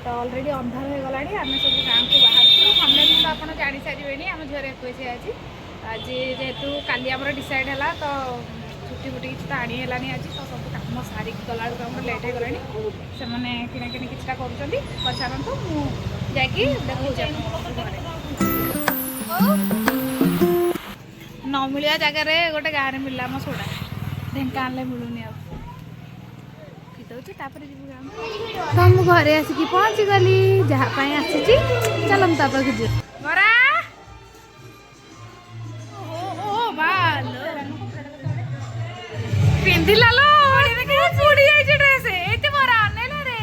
तो ऑलरेडी अंधार हो गला आम सब गाँव को बाहर सामने तो आप जानी सारे आम झील 21 आज जेहेतु काली आम डिसाइड है तो छुट्टी फुटी किसी तो आनी है आज तो सब कम सारिक गला आम लेट हो गला से किना कि किसी कर पचारतु मुझे देखा न मिलिया जगार गोटे गाँव में मिलला मो सोडा ढेंकान मिलूनी तो मु घरे आसिक पहुँची गली जहाँ आसी चल मुझे बरा पिंधिला लो पुड़ी जाइए ड्रेस एते बरा अनेला रे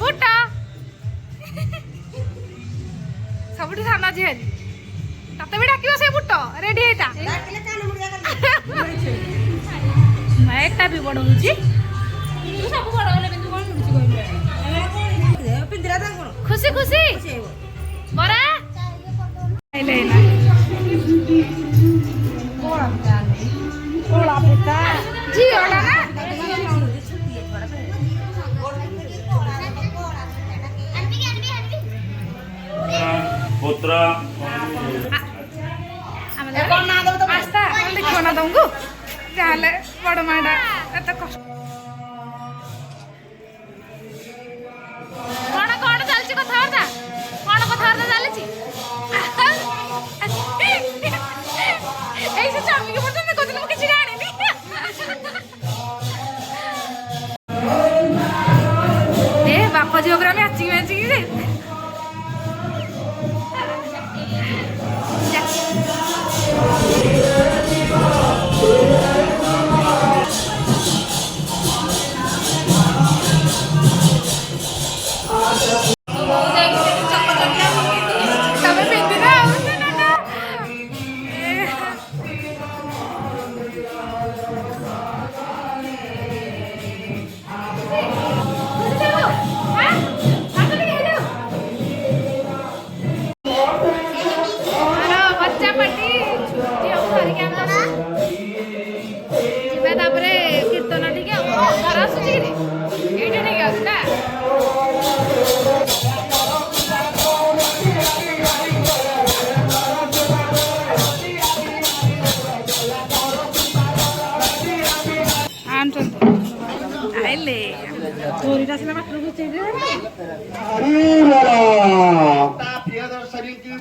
फुटा सबुठ साना झी तते भी डाकियो से बुट रेडी हेता मैं एकटा भी बड़ होची तू सब बड़ होले बिंदु कोन मुची कहले पिंदिरा ता कोन खुशी खुशी बरा आइले ना कोला पिता जी ओला ना पुत्र आस्था देखो ना तुमको जाले बड़ माडा एत कष्ट कौन कौन चलची कथावार्ता कौन कथावार्ता चलची ऐसे चामी के पड़ते मैं कोदिन मुझे चिढ़ाने नहीं ए बापा जियोग्राफी अच्छी मैचिंग रे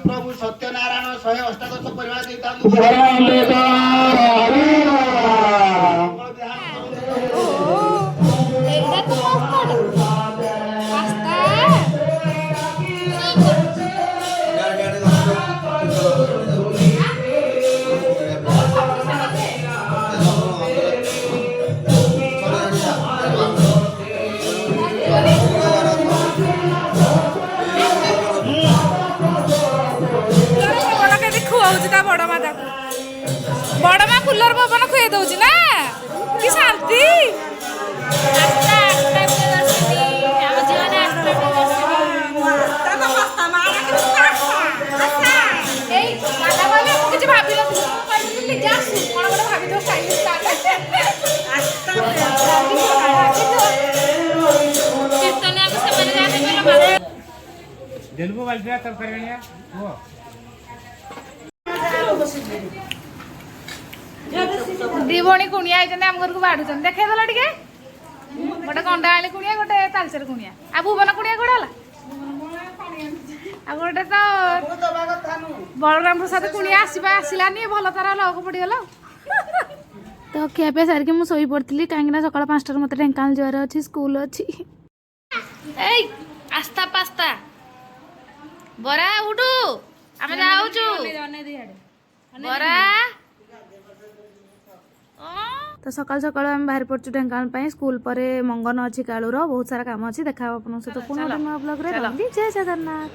प्रभु सत्यनारायण 118 परिवार देता बड़ माँ कूलर पवन खुए दौची ना कि शांति किसी भाभी दी भणी कुणिया आम घर को बाढ़ देखे देला टे गोटे कंडाणी कुणिया गोटे तालचेर कुणिया आ भुवन कुणिया कौन है आ गोटे तो बलराम प्रसाद कुणिया आसलानी भल तार लग पड़गला तो ଖିଆପିଆ ସାରିକି ମୁଁ ଶୋଇ ପଡ଼ିଥିଲି କାହିଁକିନା ସକାଳ 5ଟାରେ ମୋତେ ଢେଙ୍କାନାଳ ଯିବାର ଅଛି ସ୍କୁଲ ଅଛି ଏଇ ଆସ୍ତା ପାସ୍ତା ବରା ଉଠୁ ଆମେ ଯାଉଛୁ ବରା तो सकाल सकाल आम बाहर पड़चु ढेंकानाल स्कूल पर मंगन अच्छी कालूर बहुत सारा काम अच्छी देखा आपको पुनः ब्लॉग रे जय जगन्नाथ।